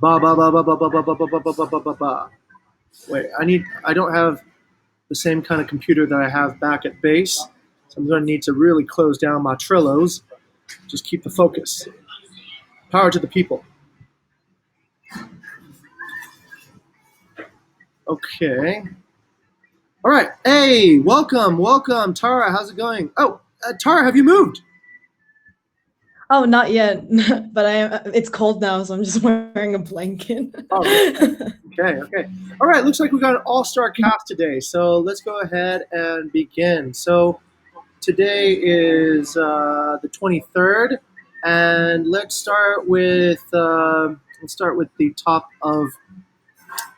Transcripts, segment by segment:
Ba ba ba ba ba ba ba ba ba ba ba ba ba ba ba. Wait, I don't have the same kind of computer that I have back at base, so I'm going to need to really close down my Trillos. Just keep the focus. Power to the people. Okay. All right. Hey, welcome, Tara. How's it going? Oh, Tara, have you moved? Oh, not yet, but I am. It's cold now, so I'm just wearing a blanket. Oh, okay. All right. Looks like we got an all-star cast today, so let's go ahead and begin. So today is the 23rd, and let's start with the top of.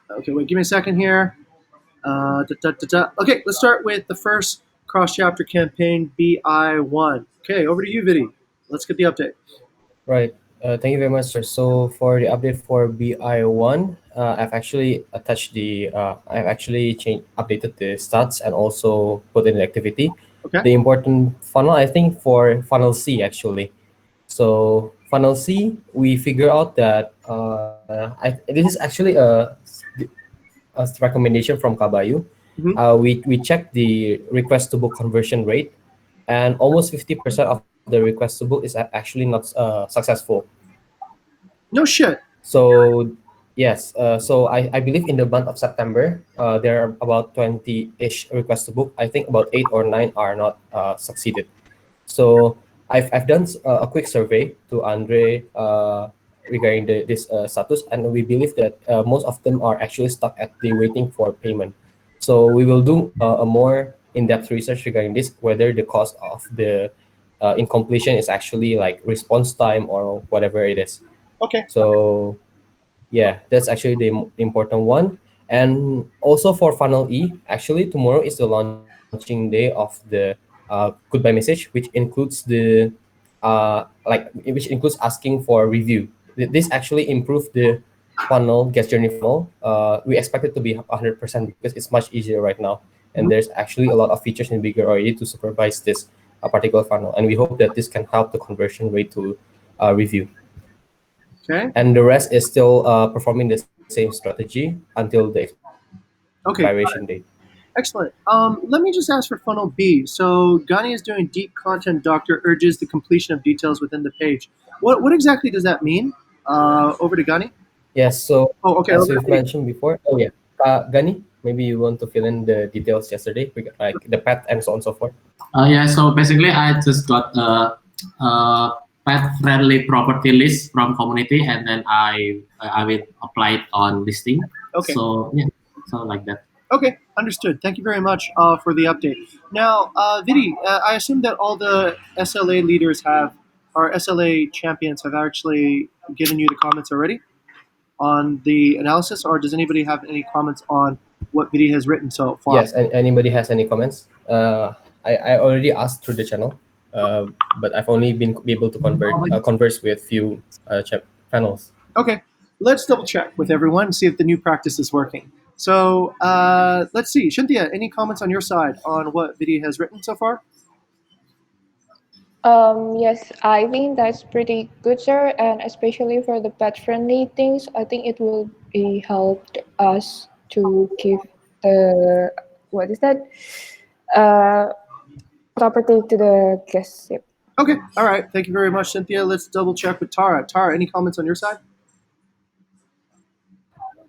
Okay, wait. Give me a second here. Okay, let's start with the first cross-chapter campaign BI1. Okay, over to you, Vidi. Let's get the update. Right. Thank you very much, sir. So for the update for BI1, I've actually attached I've actually updated the stats and also put in the activity. Okay. The important funnel, I think, for funnel C actually. So funnel C, we figure out that this is actually a recommendation from Kabayu. We checked the request to book conversion rate, and almost 50% of the request to book is actually not successful. No shit. So yes, so I believe in the month of September, there are about 20-ish requests to book. I think about 8 or 9 are not succeeded. So I've done a quick survey to Andre regarding this status, and we believe that most of them are actually stuck at the waiting for payment. So we will do a more in-depth research regarding this, whether the cost of the incompletion is actually like response time or whatever it is. Okay. So yeah, that's actually the important one. And also for funnel E, actually tomorrow is the launching day of the goodbye message, which includes which includes asking for review. This actually improved the funnel, guest journey funnel. We expect it to be 100% because it's much easier right now, and there's actually a lot of features in Bigger already to supervise this particular funnel, and we hope that this can help the conversion rate to review. Okay. And the rest is still performing the same strategy until the expiration date. Excellent. Let me just ask for funnel B. So Gani is doing deep content. Doctor urges the completion of details within the page. What exactly does that mean? Over to Gani. Yes. So okay. as we've mentioned before. Oh yeah, Gani, maybe you want to fill in the details yesterday, like the path and so on and so forth. Yeah. So basically, I just got a pet-friendly property list from community, and then I will apply it on listing. Okay. So yeah, so like that. Okay, understood. Thank you very much for the update. Now, Vidi, I assume that all the SLA leaders our SLA champions have actually given you the comments already on the analysis, or does anybody have any comments on what Vidi has written so far? Yes, anybody has any comments? I already asked through the channel, but I've only been able to converse with few panels. Okay, let's double check with everyone and see if the new practice is working. So let's see. Shinthia, any comments on your side on what Vidi has written so far? Yes, I think that's pretty good, sir, and especially for the pet-friendly things, I think it will be helped us to give the property to the guest. Yep. Okay, all right. Thank you very much, Cynthia. Let's double check with Tara. Tara, any comments on your side?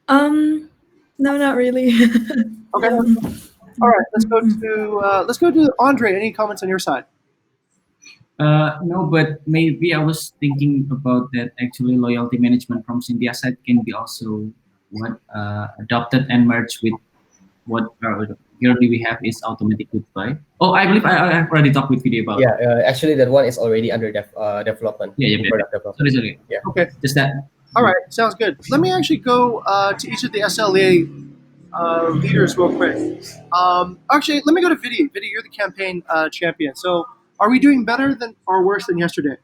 No, not really. Okay. All right. Let's go to Andre. Any comments on your side? No, but maybe I was thinking about that. Actually, loyalty management from Cynthia side can be also adopted and merged with what currently we have is automatic goodbye. Oh, I believe I already talked with Vidi about. Yeah, actually that one is already under development. Yeah. Product development. Sorry. Yeah. Okay. Just that. All right. Sounds good. Let me actually go to each of the SLA leaders real quick. Actually, let me go to Vidi. Vidi, you're the campaign champion. So, are we doing better than or worse than yesterday?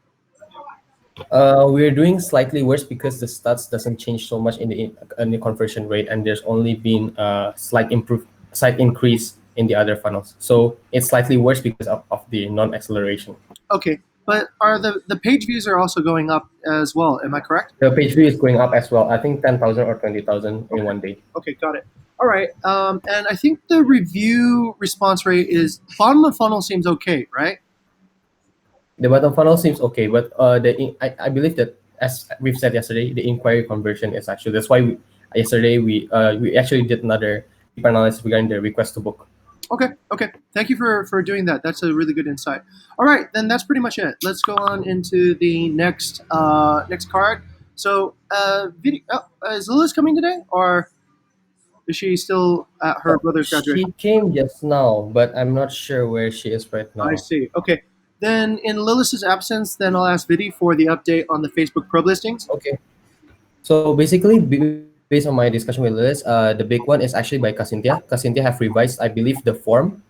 We're doing slightly worse because the stats doesn't change so much in the conversion rate, and there's only been a slight increase in the other funnels. So it's slightly worse because of the non-acceleration. Okay. But are the page views are also going up as well? Am I correct? The page view is going up as well. I think 10,000 or 20,000 in one day. Okay, got it. All right. And I think the review response rate is bottom of funnel seems okay, right? The bottom funnel seems okay, but I believe that, as we've said yesterday, the inquiry conversion is actually, that's why yesterday we actually did another deep analysis regarding the request to book. Okay. Thank you for doing that. That's a really good insight. All right, then that's pretty much it. Let's go on into the next next card. So, is Lilis coming today, or is she still at her brother's graduation? She came just now, but I'm not sure where she is right now. I see. Okay. Then, in Lilis's absence, then I'll ask Vidi for the update on the Facebook probe listings. Okay. So basically, based on my discussion with Lilis, the big one is actually by Casintia. Casintia have revised, I believe, the form.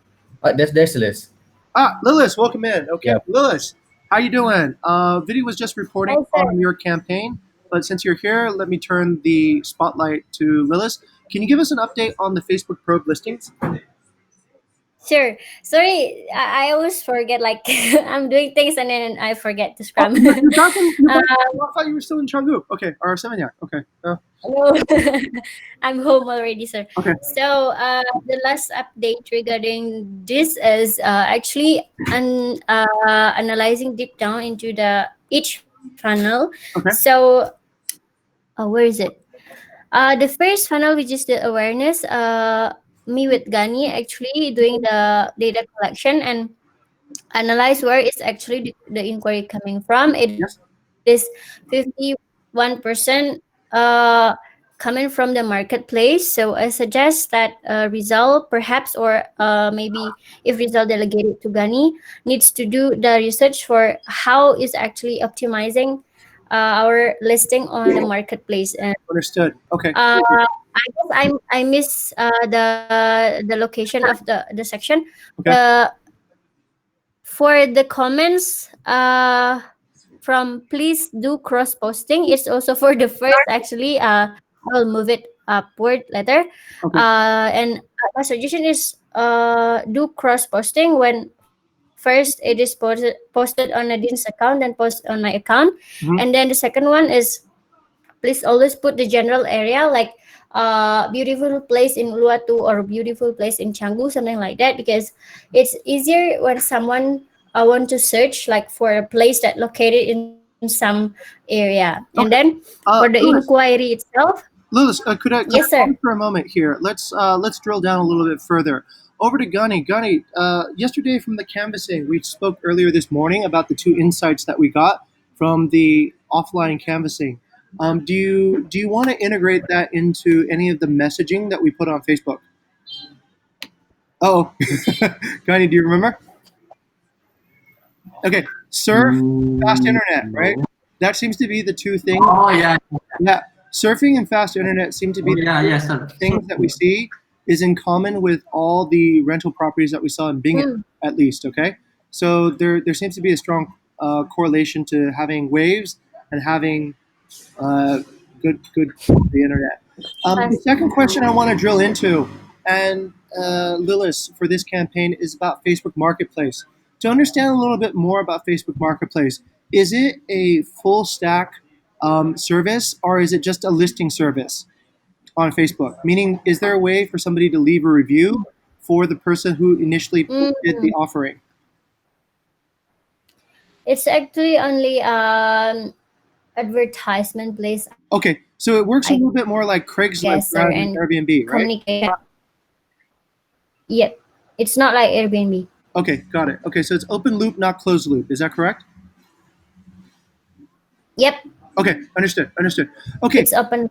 There's Lilis. Ah, Lilis, welcome in. Okay, Yeah. Lilis, how you doing? Vidi was just reporting Hi, sir. on your campaign, but since you're here, let me turn the spotlight to Lilis. Can you give us an update on the Facebook probe listings? Sure. Sorry, I always forget. Like I'm doing things and then I forget to Oh, scrum. you're back in, you're back, I thought you were still in Changu. Okay, or Seminyak. Okay. No, I'm home already, sir. Okay. So the last update regarding this is actually analyzing deep down into the each funnel. Okay. So where is it? The first funnel, which is the awareness. Me with Gani actually doing the data collection and analyze where is actually the inquiry coming from. It Yes. is 51% coming from the marketplace. So I suggest that Rizal perhaps, or maybe if Rizal delegated to Gani, needs to do the research for how is actually optimizing our listing on the marketplace. And Understood. Okay. I guess I miss the location of the section. Okay. For the comments from please do cross posting, it's also for the first actually. I'll move it upward later. Okay. And my suggestion is do cross posting when first it is posted on Nadine's account, then post on my account. Mhm. And then the second one is please always put the general area like beautiful place in Uluwatu or beautiful place in Canggu, something like that, because it's easier when someone want to search like for a place that located in some area. And Okay. then for the Lilis, inquiry itself, Lilis, could I yes, sir. pause for a moment here? Let's drill down a little bit further. Over to Gunny. Gunny, yesterday from the canvassing, we spoke earlier this morning about the two insights that we got from the offline canvassing. Do you want to integrate that into any of the messaging that we put on Facebook? Oh, Gunny, do you remember? Okay, surf, fast internet, right? No. That seems to be the two things. Oh yeah. Yeah, surfing and fast internet seem to be Oh, the yeah, two yes, sir. things that we see is in common with all the rental properties that we saw in Binghamton, at least. Okay, so there seems to be a strong correlation to having waves and having good the internet. The second question I want to drill into, and Lilis for this campaign, is about Facebook Marketplace. To understand a little bit more about Facebook Marketplace, is it a full stack service or is it just a listing service on Facebook? Meaning, is there a way for somebody to leave a review for the person who initially did the offering? It's actually only advertisement place, Okay, so it works a I little bit more like Craigslist guess, sir, rather than and Airbnb, right? communicate. Yep, it's not like Airbnb. Okay, got it. Okay, so it's open loop, not closed loop. Is that correct? Yep, Okay, understood. Okay, it's open.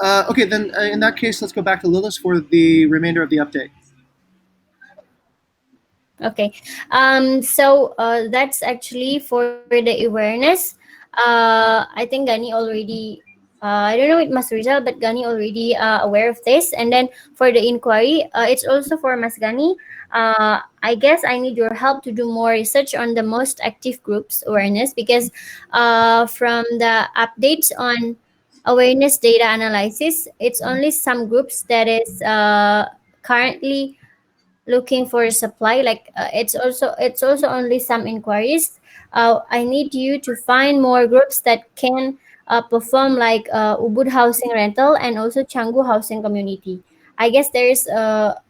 okay. Then in that case, let's go back to Lilis for the remainder of the update. Okay. So that's actually for the awareness. I think Gani already. I don't know with Mas Rizal, but Gani already aware of this. And then for the inquiry, it's also for Mas Gani. I guess I need your help to do more research on the most active groups awareness, because from the updates on awareness data analysis, it's only some groups that is currently looking for supply. Like it's also only some inquiries I need you to find more groups that can perform like Ubud Housing Rental and also Canggu Housing Community. I guess there's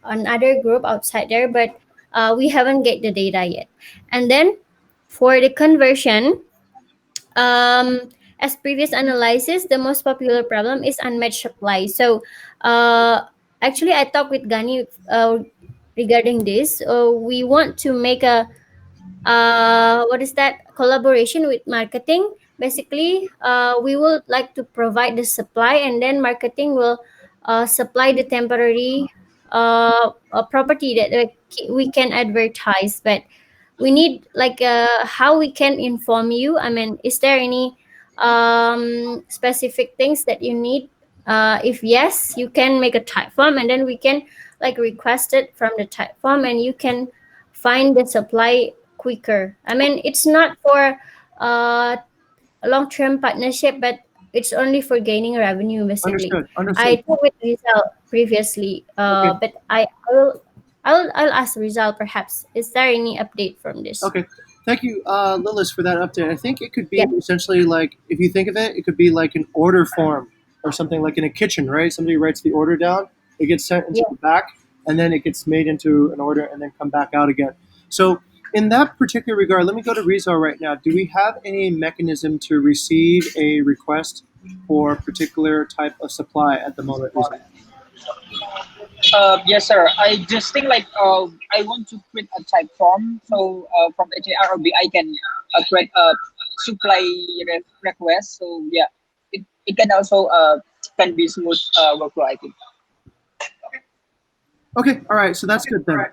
another group outside there, but we haven't get the data yet. And then for the conversion, as previous analysis, the most popular problem is unmatched supply. So, actually, I talked with Gani regarding this. We want to make a what is that collaboration with marketing. Basically, we would like to provide the supply, and then marketing will supply the temporary property that we can advertise. But we need like how we can inform you. I mean, is there any specific things that you need? If yes, you can make a type form, and then we can like request it from the type form, and you can find the supply quicker. I mean, it's not for a long-term partnership, but it's only for gaining revenue basically. Understood. I Understood. talked with Rizal previously, Okay. but I'll ask Rizal perhaps. Is there any update from this? Okay. Thank you, Lilith, for that update. I think it could be Yeah. essentially like, if you think of it, it could be like an order form or something like in a kitchen, right? Somebody writes the order down, it gets sent into Yeah. the back, and then it gets made into an order and then come back out again. So, in that particular regard, let me go to Rizal right now. Do we have any mechanism to receive a request for a particular type of supply at the moment, Rizal? Yes, sir. I just think like I want to create a type form. So from HAR or BI can create a supply request. So yeah, it can also can be smooth workflow, I think. Okay, all right, so that's good then.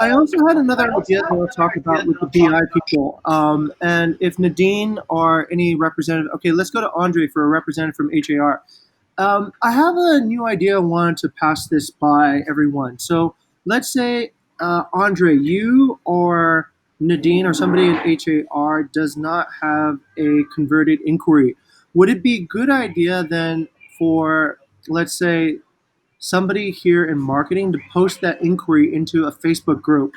I also had another idea that I'll talk about with the BI people. And if Nadine or any representative, okay, let's go to Andre for a representative from HAR. I have a new idea I wanted to pass this by everyone. So let's say, Andre, you or Nadine or somebody in HAR does not have a converted inquiry. Would it be a good idea then for, let's say, somebody here in marketing to post that inquiry into a Facebook group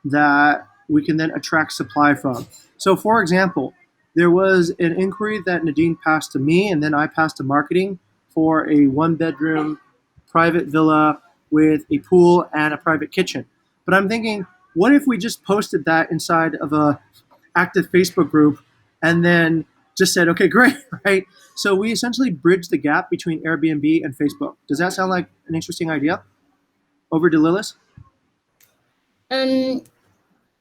that we can then attract supply from? So, for example, there was an inquiry that Nadine passed to me, and then I passed to marketing for a one bedroom private villa with a pool and a private kitchen. But I'm thinking, what if we just posted that inside of a active Facebook group and then just said, okay, great, right? So we essentially bridge the gap between Airbnb and Facebook. Does that sound like an interesting idea? Over to Lilith. Um,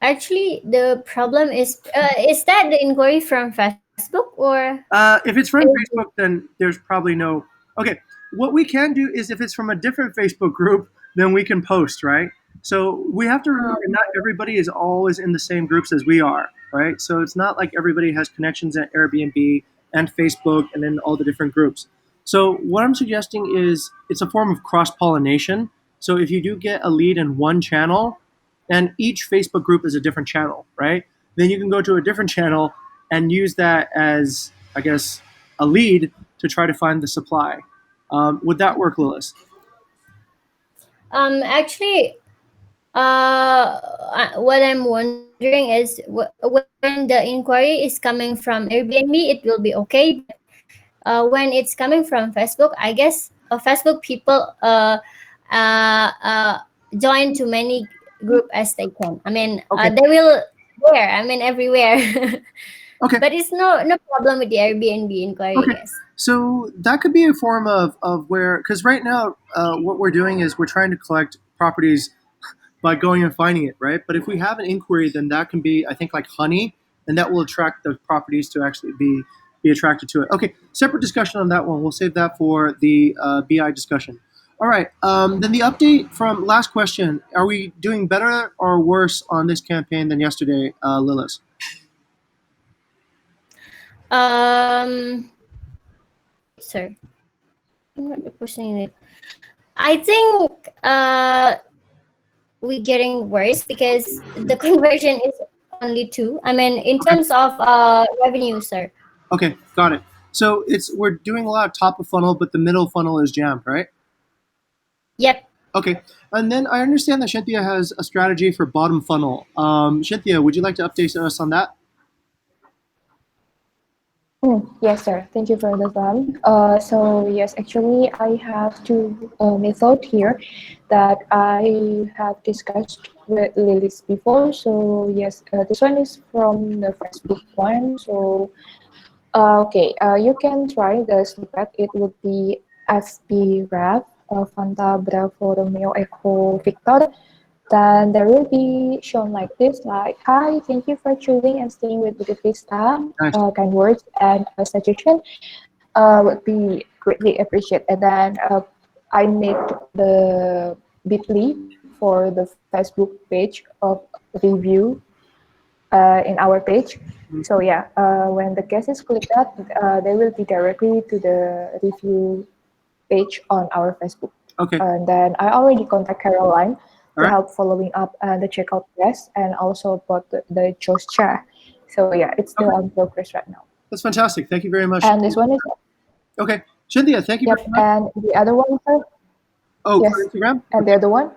Actually, the problem is that the inquiry from Facebook or If it's from Facebook, then there's probably no. Okay, what we can do is if it's from a different Facebook group, then we can post, right? So we have to remember not everybody is always in the same groups as we are, right? So it's not like everybody has connections at Airbnb and Facebook and then all the different groups. So what I'm suggesting is it's a form of cross pollination. So if you do get a lead in one channel, and each Facebook group is a different channel, right? Then you can go to a different channel and use that as, I guess, a lead to try to find the supply. Would that work, Lilith? actually, what I'm wondering is when the inquiry is coming from Airbnb, it will be okay. But when it's coming from Facebook, I guess Facebook people join too many group as they can. I mean, Okay. they will there. I mean, everywhere. Okay. But it's no problem with the Airbnb inquiry. Okay. Yes. So that could be a form of where, because right now what we're doing is we're trying to collect properties by going and finding it, right? But if we have an inquiry, then that can be, I think, like honey, and that will attract the properties to actually be attracted to it. Okay, separate discussion on that one. We'll save that for the BI discussion. All right, then the update from last question. Are we doing better or worse on this campaign than yesterday, Lilith? Sir, I'm not pushing it. I think we're getting worse because the conversion is only 2. I mean, in terms of revenue, sir. Okay, got it. So we're doing a lot of top of funnel, but the middle funnel is jammed, right? Yep. Okay, and then I understand that Shinthia has a strategy for bottom funnel. Shinthia, would you like to update us on that? Yes, sir. Thank you for the time. So yes, actually, I have two method here that I have discussed with Lilis before. So yes, this one is from the Facebook one. So okay, you can try the snippet. It would be SB Ref, Fanta Bravo Romeo Echo Victor. Then there will be shown like this, like, hi, thank you for choosing and staying with Bukit Vista. Nice. Kind words and a suggestion would be greatly appreciated. And then I need the bit.ly for the Facebook page of review in our page. So yeah, when the guests click that, they will be directly to the review page on our Facebook. Okay. And then I already contact Caroline All to right. help following up the checkout guest and also about the Joe's chair. So yeah, it's still on progress right now. That's fantastic. Thank you very much. And this one is Okay, Cynthia, thank you yep. very much. And the other one, sir. Oh, Yes. for Instagram? And the other one.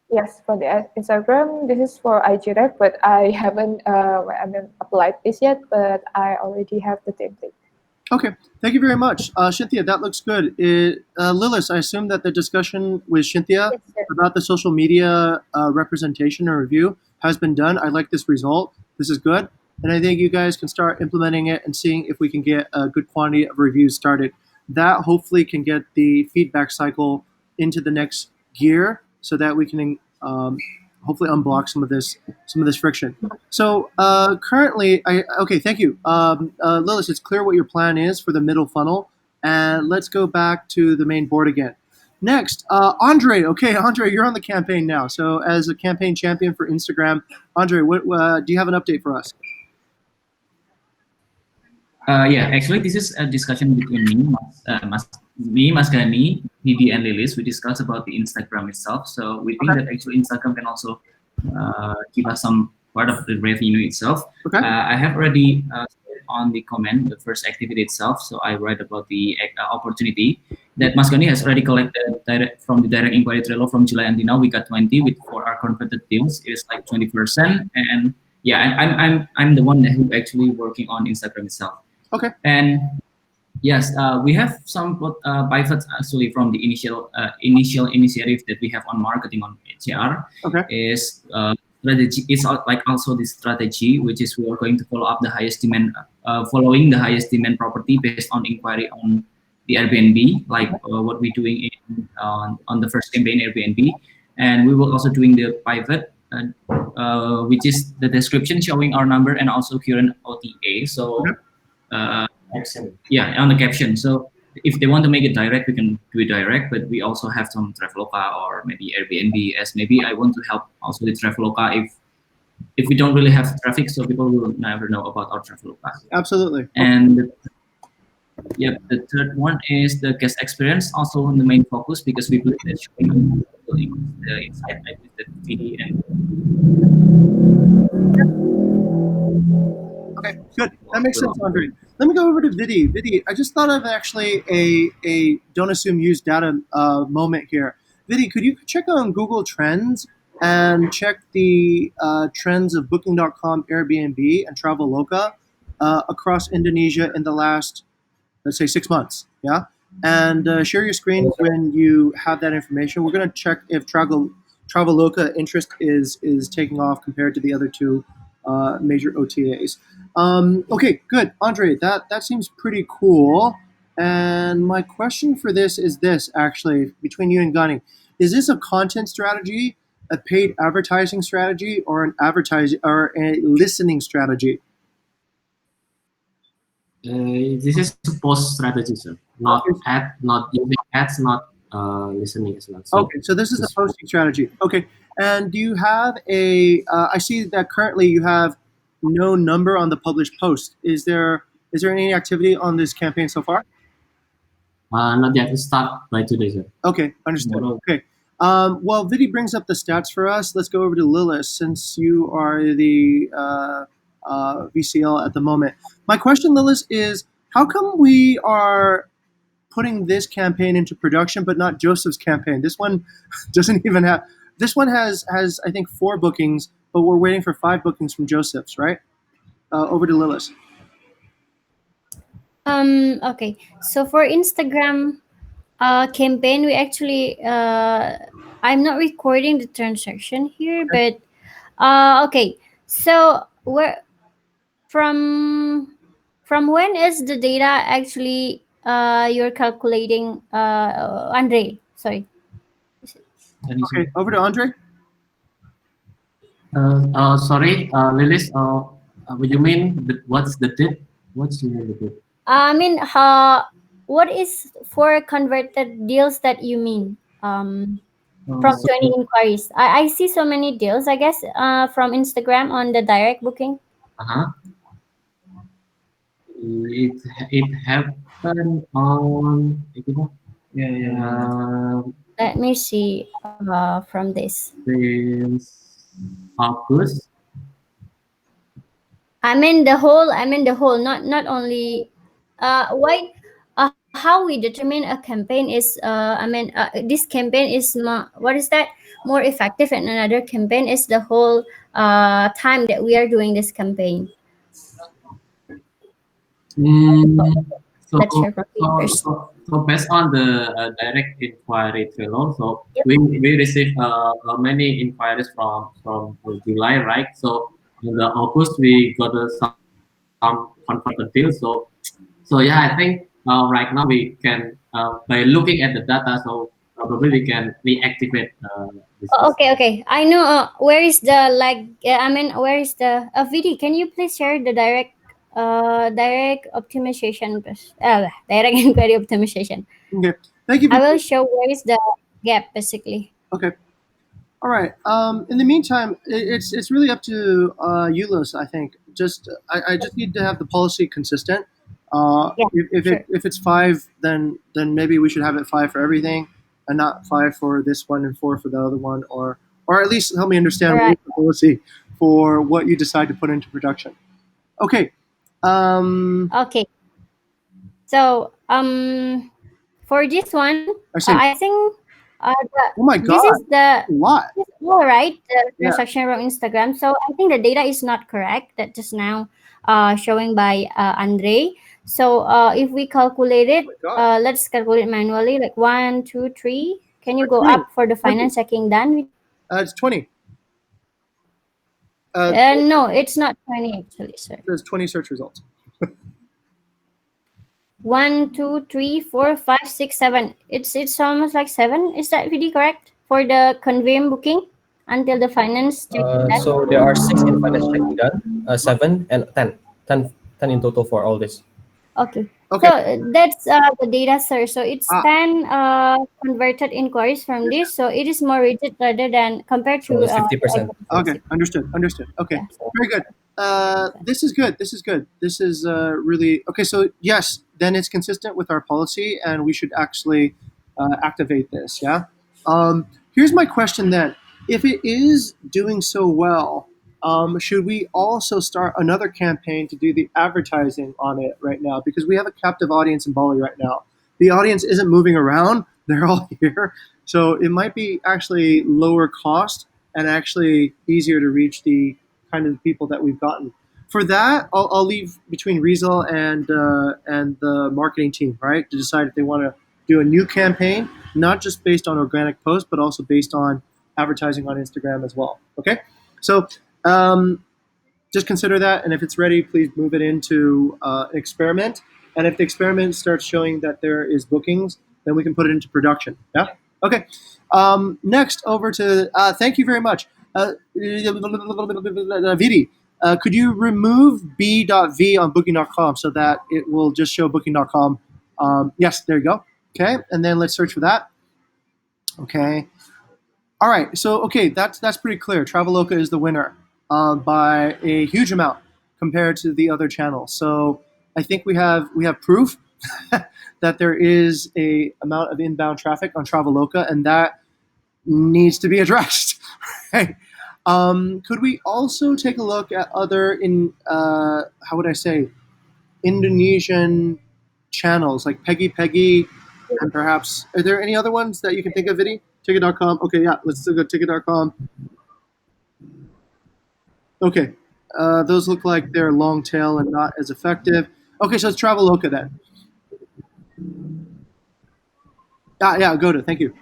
Yes, for the Instagram, this is for IGREF, but I haven't applied this yet, but I already have the template. Okay, thank you very much. Cynthia, that looks good. Lilith, I assume that the discussion with Cynthia Yes, sir. about the social media representation or review has been done. I like this result. This is good. And I think you guys can start implementing it and seeing if we can get a good quantity of reviews started. That hopefully can get the feedback cycle into the next gear so that we can hopefully unblock some of this friction. So currently, okay, thank you, Lilith. It's clear what your plan is for the middle funnel, and let's go back to the main board again. Next, Andre. Okay, Andre, you're on the campaign now. So as a campaign champion for Instagram, Andre, what do you have an update for us? Yeah, actually, this is a discussion between Mas Gani, Didi, and Lilis. We discussed about the Instagram itself. So we think that actually Instagram can also give us some part of the revenue itself. Okay. I have already on the comment the first activity itself. So I write about the opportunity that Mas Gani has already collected from the direct inquiry Trello from July until now. We got 20 with for our converted deals. It's like 20%, and yeah, I'm the one who actually working on Instagram itself. Okay. And yes, we have some pivots actually from the initial initiative that we have on marketing on HR. Okay. Is strategy. It's like also the strategy, which is we are going to follow up the highest demand, following the highest demand property based on inquiry on the Airbnb, like what we're doing on the first campaign Airbnb, and we will also doing the pivot. Which is the description showing our number and also current OTA. So. Yeah, on the caption. So if they want to make it direct, we can do it direct. But we also have some Traveloka or maybe Airbnb, as maybe I want to help also the Traveloka if we don't really have traffic, so people will never know about our Traveloka. Absolutely. And yeah, the third one is the guest experience, also on the main focus, because we believe that showing the insight like with the VD and. Okay, good. That makes sense, Andre. Let me go over to Vidi. Vidi, I just thought of actually a don't assume use data moment here. Vidi, could you check on Google Trends and check the trends of Booking.com, Airbnb, and Traveloka across Indonesia in the last, let's say, 6 months? Yeah, and share your screen when you have that information. We're going to check if Traveloka interest is taking off compared to the other two major OTAs. Okay, good, Andre. That seems pretty cool. And my question for this is this: actually, between you and Gunny, is this a content strategy, a paid advertising strategy, or an advertising or a listening strategy? This is a post strategy, sir. Not ad, not using ads, not listening as well. So okay, so this is a posting strategy. Okay, and do you have a? I see that currently you have no number on the published post. Is there any activity on this campaign so far? not yet. It's start by today, sir. Okay, understood. Okay. While Vidi brings up the stats for us, let's go over to Lilith since you are the VCL at the moment. My question, Lilith, is how come we are putting this campaign into production but not Joseph's campaign? This one doesn't even have. This one has I think 4 bookings, but we're waiting for 5 bookings from Joseph's, right? Over to Lilith. Okay. So for Instagram campaign, we actually I'm not recording the transaction here, but okay. So where from when is the data actually you're calculating, Andre? Sorry. That is Okay, over to Andre. Sorry, Lilis. What you mean? What's the date? What's you mean the date? I mean, what is for converted deals that you mean? From so 20 inquiries. I see so many deals, I guess, from Instagram on the direct booking. Uh-huh. It it happened on yeah. Let me see from this. this August. Not only why how we determine a campaign is this campaign is what is that more effective, and another campaign is the whole time that we are doing this campaign. Mm, so, Let's share from so, you first. so based on the direct inquiry trailer, so Yep. we received many inquiries from July, right? So in the August we got some converted deals. So yeah, I think right now we can by looking at the data, so probably we can reactivate this. Okay. I know. Where is the where is the VD? Can you please share the direct optimization, direct inquiry optimization? Okay, thank you, I Vicky. will show where is the gap basically. Okay. All right. In the meantime, it's really up to ULOS. I think I just need to have the policy consistent. Yeah, sure. If it's five, then maybe we should have it five for everything, and not five for this one and four for the other one, or at least help me understand what Right. is the policy for what you decide to put into production. Okay. Okay. So for this one, I see. I think Oh my this is God, the a lot. this is all right. The Yeah. transaction from Instagram. So I think the data is not correct. That just now showing by Andre. So if we calculate Oh it, my God. let's calculate manually. Like 1, 2, 3. Can you go 20. up for the 20. finance checking done? It's 20. Uh, No, it's not 20 actually, sir. there's 20 search results. 1, 2, 3, 4, 5, 6, 7. It's almost like 7. Is that really correct for the confirm booking until the finance checking done? So there are 6 in finance checking done, 7 and 10. 10 in total for all this. Okay. Okay. So that's the data, sir. So it's Ah, 10 converted inquiries from this. So it is more rigid rather than compared So to it's 50%. okay. Understood. Understood. Okay. yeah. So, Very good. This is good. This is good. This is really okay. So yes, then it's consistent with our policy, and we should actually activate this. Yeah. Here's my question then: if it is doing so well, should we also start another campaign to do the advertising on it right now? Because we have a captive audience in Bali right now. The audience isn't moving around; they're all here. So it might be actually lower cost and actually easier to reach the kind of people that we've gotten. For that, I'll leave between Rizal and the marketing team, right, to decide if they want to do a new campaign, not just based on organic posts, but also based on advertising on Instagram as well. Okay, so um, just consider that, and if it's ready, please move it into an experiment. And if the experiment starts showing that there is bookings, then we can put it into production. Yeah. Okay. Next, over to thank you very much, Vidi. Could you remove b.v on booking.com so that it will just show booking.com? Yes, there you go. Okay, and then let's search for that. Okay. All right. So okay, that's pretty clear. Traveloka is the winner by a huge amount compared to the other channels. So I think we have proof that there is a amount of inbound traffic on Traveloka, and that needs to be addressed. Right? Could we also take a look at other how would I say Indonesian channels like Peggy Peggy, and perhaps are there any other ones that you can think of, Vidi? Ticket.com. Okay, yeah, let's go ticket.com. Okay, those look like they're long tail and not as effective. Okay, so it's Traveloka then. Yeah, go to. Thank you.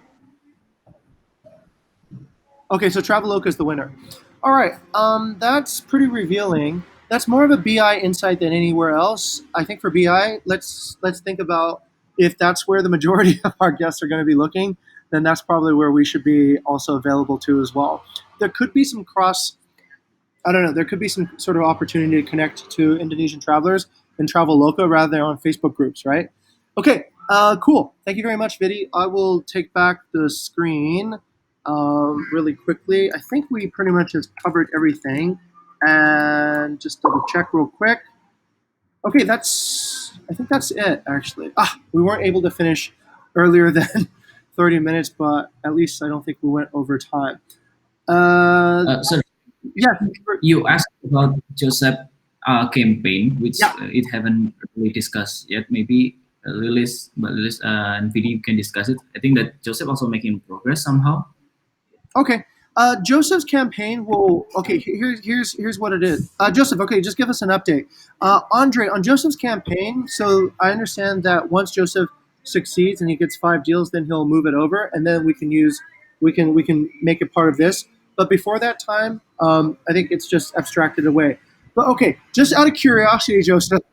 Okay, so Traveloka is the winner. All right, that's pretty revealing. That's more of a BI insight than anywhere else. I think for BI, let's think about if that's where the majority of our guests are going to be looking, then that's probably where we should be also available to as well. There could be some cross. I don't know. There could be some sort of opportunity to connect to Indonesian travelers in Traveloka rather than on Facebook groups, right? Okay, cool. Thank you very much, Vidi. I will take back the screen really quickly. I think we pretty much just covered everything. And just double check real quick. Okay, I think that's it, actually. We weren't able to finish earlier than 30 minutes, but at least I don't think we went over time. So Yeah. you asked about Joseph campaign, which Yeah. It haven't really discussed yet. Maybe Lilis and Vidi can discuss it. I think that Joseph also making progress somehow. Okay. Joseph's campaign will. Okay, here's what it is. Joseph, okay, just give us an update. Andre, on Joseph's campaign. So I understand that once Joseph succeeds and he gets 5 deals, then he'll move it over, and then we can make it part of this. But before that time, I think it's just abstracted away. But okay, just out of curiosity, Joseph,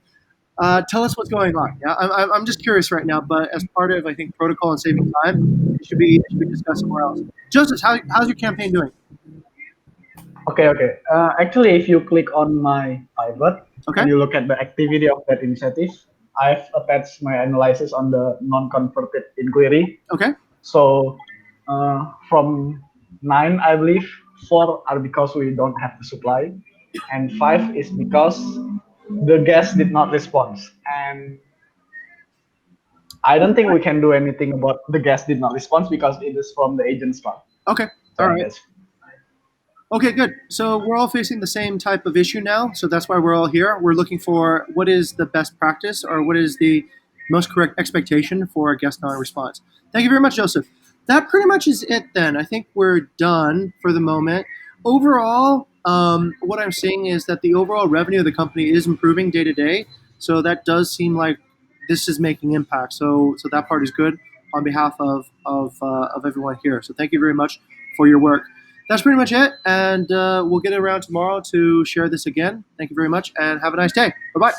tell us what's going on. Yeah, I'm just curious right now, but as part of I think protocol and saving time, it should be discussed somewhere else. Joseph, how's your campaign doing? Okay. Actually, if you click on my pivot Okay. and you look at the activity of that initiative, I've attached my analysis on the non-converted inquiry. Okay. So from 9, I believe 4 are because we don't have the supply, and 5 is because the guest did not respond. And I don't think we can do anything about the guest did not respond because it is from the agent's part. Okay. So All I right. guess. Okay, good. So we're all facing the same type of issue now. So that's why we're all here. We're looking for what is the best practice or what is the most correct expectation for a guest non-response. Thank you very much, Joseph. That pretty much is it then. I think we're done for the moment. Overall, what I'm seeing is that the overall revenue of the company is improving day to day. So that does seem like this is making impact. So that part is good on behalf of everyone here. So thank you very much for your work. That's pretty much it, and we'll get around tomorrow to share this again. Thank you very much, and have a nice day. Bye-bye.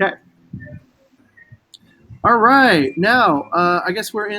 Okay. All right. Now, I guess we're in